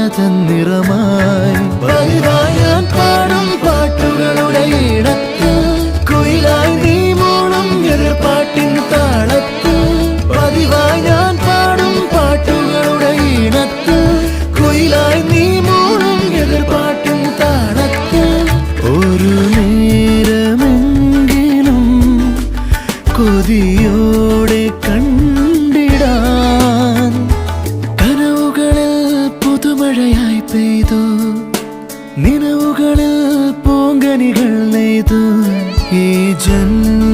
തൻ നിറമായി പതിവായി ഞാൻ പാടും പാട്ടുകളുടെ ഇടത്തിൽ കുയിലായി നീ മൂളും എതിർപ്പാട്ടിൻ താളത്തിൽ പതിവായി ഞാൻ പാടും പാട്ടുകളുടെ ഇടത്തിൽ കുയിലായി നീ മൂളും എതിർപ്പാട്ടിൻ താളത്തിൽ ഒരു നേരമെങ്കിലും കൊതിയോടെ കണ്ടിടാൻ കനവുകളിൽ പുതുമഴയായി പെയ്തു നിലവുകളിൽ പൂങ്കനികൾ നെയ്തു ഈ ജന്മ